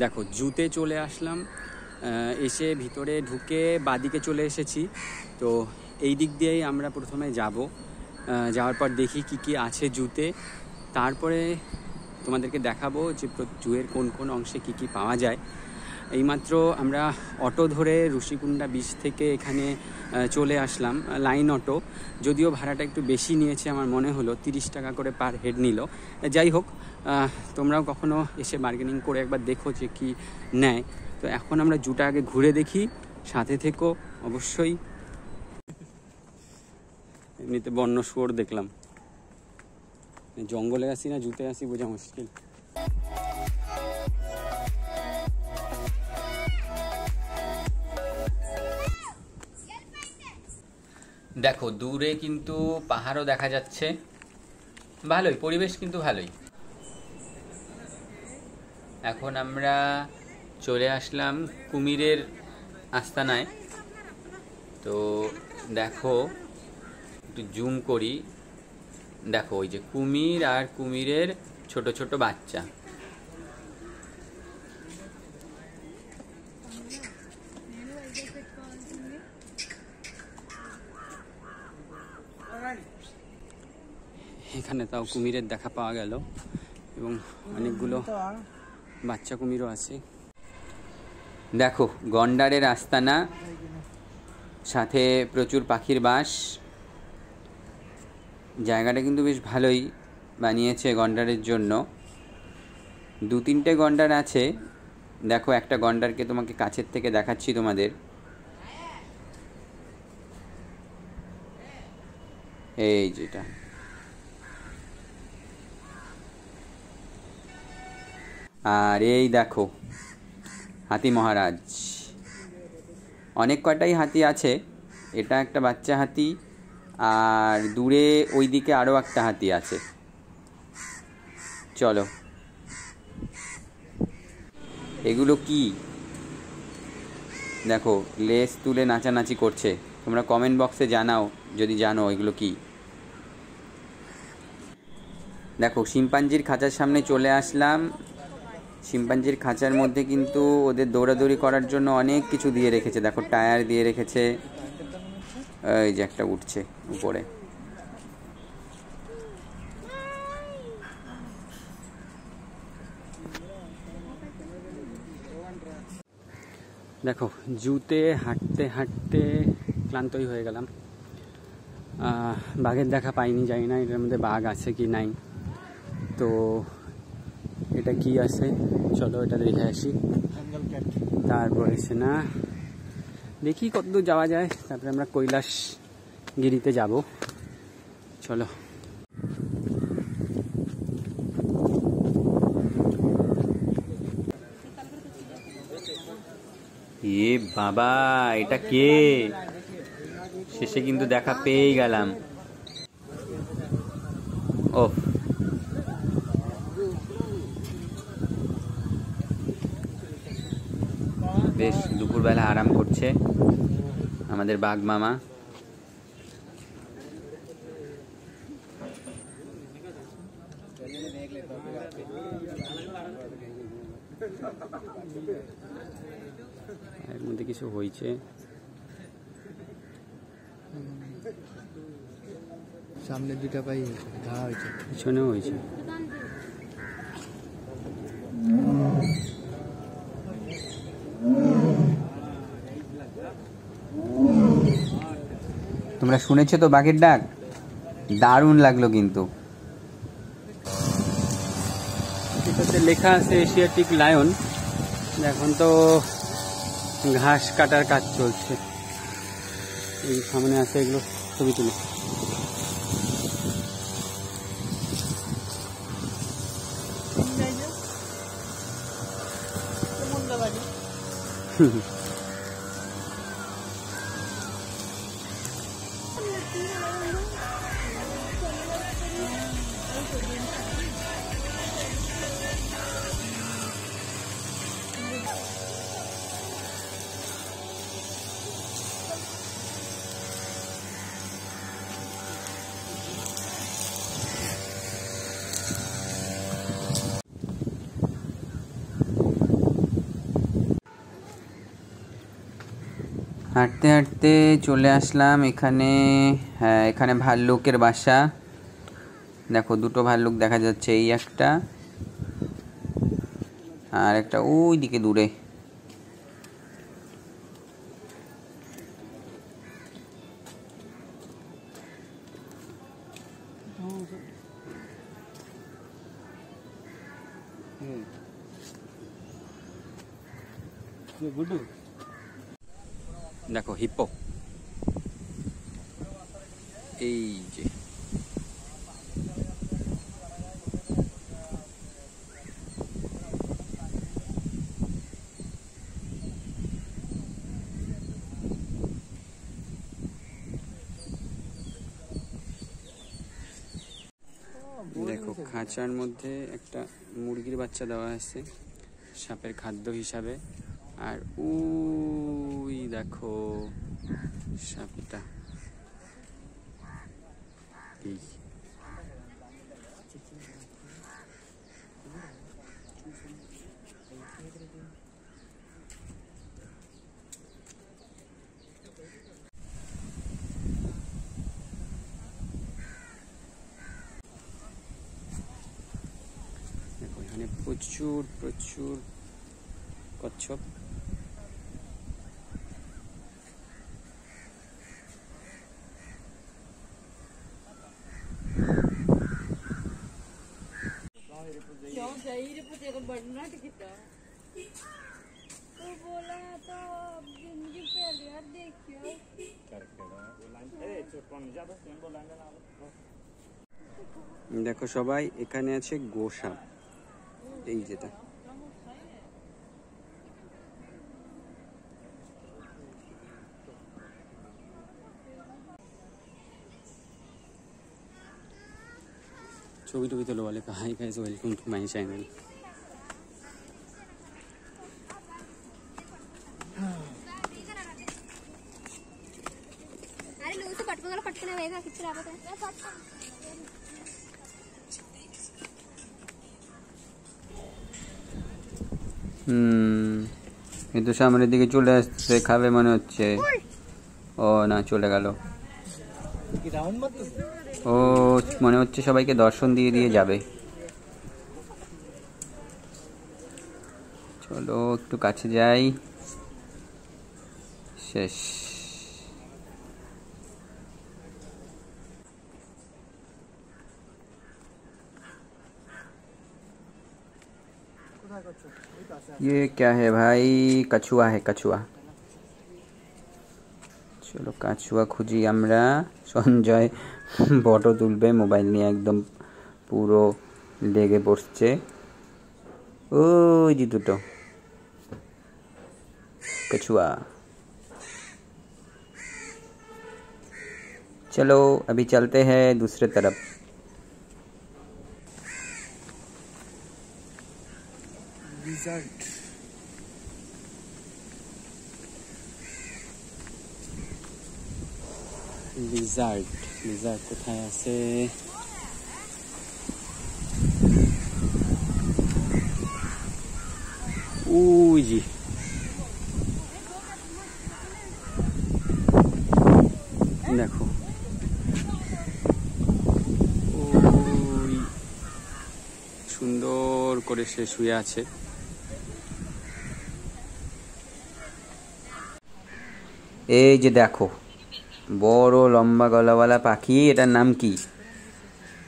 দেখো জুতে চলে আসলাম, এসে ভিতরে ঢুকে বাদিকে চলে এসেছি। তো এই দিক দিয়েই আমরা প্রথমে যাব, যাওয়ার পর দেখি কি কি আছে জুতে, তারপরে তোমাদেরকে দেখাবো যে জুয়ের কোন কোন অংশে কি কি পাওয়া যায়। এইমাত্র আমরা অটো ধরে ঋষিকুণ্ডা বিচ থেকে এখানে চলে আসলাম, লাইন অটো। যদিও ভাড়াটা একটু বেশি নিয়েছে, আমার মনে হলো 30 টাকা করে পার হেড নিল। যাই হোক, তোমরাও কখনো এসে বার্গেনিং করে একবার দেখো যে কি নেয়। তো এখন আমরা জুটা আগে ঘুরে দেখি, সাথে থেকো অবশ্যই। এমনিতে বন্য শুয়োর দেখলাম, জঙ্গলে আসি না জুতে আসি বোঝা মুশকিল। দেখো দূরে কিন্তু পাহাড়ও দেখা যাচ্ছে, ভালোই পরিবেশ, কিন্তু ভালোই। এখন আমরা চলে আসলাম কুমিরের আস্তানায়। তো দেখো একটু জুম করি, দেখো ওই যে কুমির আর কুমিরের ছোট ছোট বাচ্চা। এখানে তাও কুমিরের দেখা পাওয়া গেল এবং অনেকগুলো বাচ্চা কুমিরও আছে। দেখো গন্ডারের আস্তানা, সাথে প্রচুর পাখির বাস। জায়গাটা কিন্তু বেশ ভালোই বানিয়েছে গন্ডারের জন্য। 2-3টে গন্ডার আছে। দেখো একটা গন্ডারকে তোমাকে কাছের থেকে দেখাচ্ছি তোমাদের। এই যেটা, আর এই দেখো হাতি মহারাজ। অনেক কটাই হাতি আছে, এটা একটা বাচ্চা হাতি, আর দূরে ওই দিকে আরও একটা হাতি আছে। চলো, এগুলো কি দেখো, লেজ তুলে নাচানাচি করছে। তোমরা কমেন্ট বক্সে জানাও যদি জানো এগুলো কি। দেখো শিম্পাঞ্জির খাঁচার সামনে চলে আসলাম। শিম্পাঞ্জির খাঁচার মধ্যে কিন্তু ওদের দৌড়াদৌড়ি করার জন্য অনেক কিছু দিয়ে রেখেছে। দেখো টায়ার দিয়ে রেখেছে, এই যে একটা উঠছে উপরে। দেখো জুতে হাঁটতে হাঁটতে ক্লান্তই হয়ে গেলাম। বাঘের দেখা পাইনি, জানি না এটার মধ্যে বাঘ আছে কি নাই। তো এটা কি আছে, চলো এটা দেখে আসি। তারপরে সে না দেখি কতদূর যাওয়া যায়, তারপরে আমরা কৈলাসগিরিতে যাব। চলো। এ বাবা, এটা কে? শেষে কিন্তু দেখা পেয়েই গেলাম। ও বেশ দুপুরবেলা আরাম করছে আমাদের বাঘ মামা। এর মধ্যে কিছু হয়েছে, সামনে দুটা পাই ঘা হয়েছে, পিছনেও হয়েছে। তোমরা শুনেছো তো বাঘের ডাক, দারুণ লাগলো কিন্তু। এটাতে লেখা আছে এশিয়াটিক লায়ন। এখন তো ঘাস কাটার কাজ চলছে। এই সামনে আছে, এগুলো ছবি তুলে। হাঁটতে হাঁটতে চলে আসলাম এখানে। হ্যাঁ, এখানে ভাল্লুকের বাসা। দেখো দুটো ভাল্লুক দেখা যাচ্ছে, এই একটা আর একটা ওই দিকে দূরে। দেখো হিপ্পো, এই যে দেখো খাঁচার মধ্যে একটা মুরগির বাচ্চা দেওয়া আছে সাপের খাদ্য হিসাবে। আর ওই দেখো সাপটা, এই দেখো এখানে প্রচুর প্রচুর কচ্ছপ। দেখো সবাই, এখানে আছে গোসাপ, এই যেটা ছবি টবি তোলো বলে। Hi guys, welcome to my channel. কিন্তু সামনের দিকে চলে আসছে, খাবে মনে হচ্ছে। ও না, চলে গেল। ও মনে হচ্ছে সবাইকে দর্শন দিয়ে দিয়ে যাবে। চলো একটু কাছে যাই। শেষ। ये क्या है भाई? कछुआ है, कछुआ। চলো কাছুয়া খুঁজি আমরা। সঞ্জয় ফটো তুলবে মোবাইল নিয়ে, একদম পুরো লেগে পড়ছে। ওই যে দুটো कछुआ। चलो अभी चलते हैं दूसरे तरफ। रिजल्ट লিজার্ড, লিজার্ড কোথায় আছে? ওই জি, দেখো ওই সুন্দর করে সে শুয়ে আছে। এই যে দেখো বড় লম্বা গলাওয়ালা পাখি, এটার নাম কি?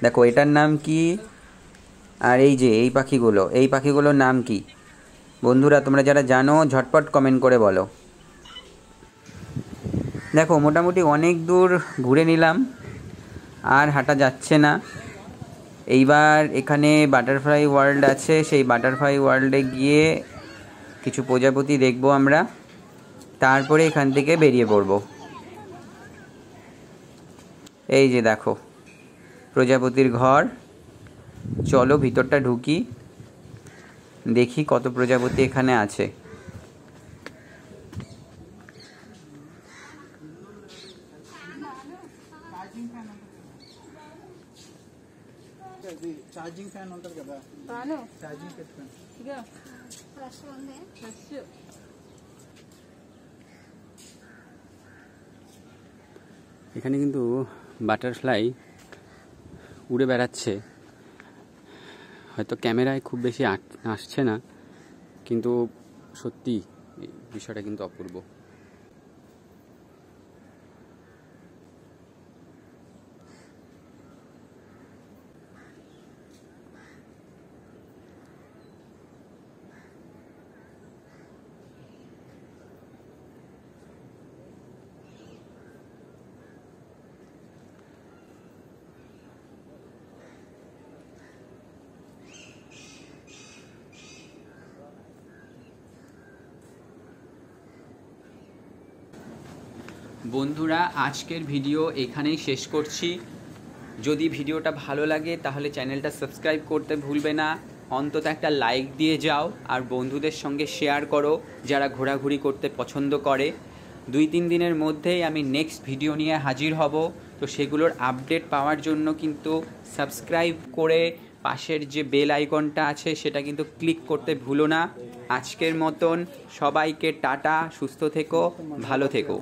দেখো এটার নাম কি? আর এই যে এই পাখিগুলোর নাম কি? বন্ধুরা তোমরা যারা জানো ঝটপট কমেন্ট করে বলো। দেখো মোটামুটি অনেক দূর ঘুরে নিলাম, আর হাঁটা যাচ্ছে না। এইবার এখানে বাটারফ্লাই ওয়ার্ল্ড আছে, সেই বাটারফ্লাই ওয়ার্ল্ডে গিয়ে কিছু প্রজাপতি দেখবো আমরা, তারপরে এখান থেকে বেরিয়ে পড়ব। এই যে দেখো প্রজাপতির ঘর। চলো ভিতরটা ঢুকি, দেখি কত প্রজাপতি এখানে আছে। ఛార్జింగ్ ఫ్యాన్ ఉంటుంది కదా, ఛార్జింగ్ పెట్టుకోండి. এখানে কিন্তু বাটারফ্লাই উড়ে বেড়াচ্ছে, হয়তো ক্যামেরায় খুব বেশি আসছে না, কিন্তু সত্যি বিষয়টা কিন্তু অপূর্ব। বন্ধুরা, আজকের ভিডিও এখানেই শেষ করছি। যদি ভিডিওটা ভালো লাগে তাহলে চ্যানেলটা সাবস্ক্রাইব করতে ভুলবে না, অন্তত একটা লাইক দিয়ে যাও, আর বন্ধুদের সঙ্গে শেয়ার করো যারা ঘোরাঘুরি করতে পছন্দ করে। 2-3 দিনের মধ্যেই আমি নেক্সট ভিডিও নিয়ে হাজির হব, তো সেগুলোর আপডেট পাওয়ার জন্য কিন্তু সাবস্ক্রাইব করে পাশের যে বেল আইকনটা আছে সেটা কিন্তু ক্লিক করতে ভুলো না। আজকের মতন সবাইকে টাটা, সুস্থ থেকো, ভালো থেকো।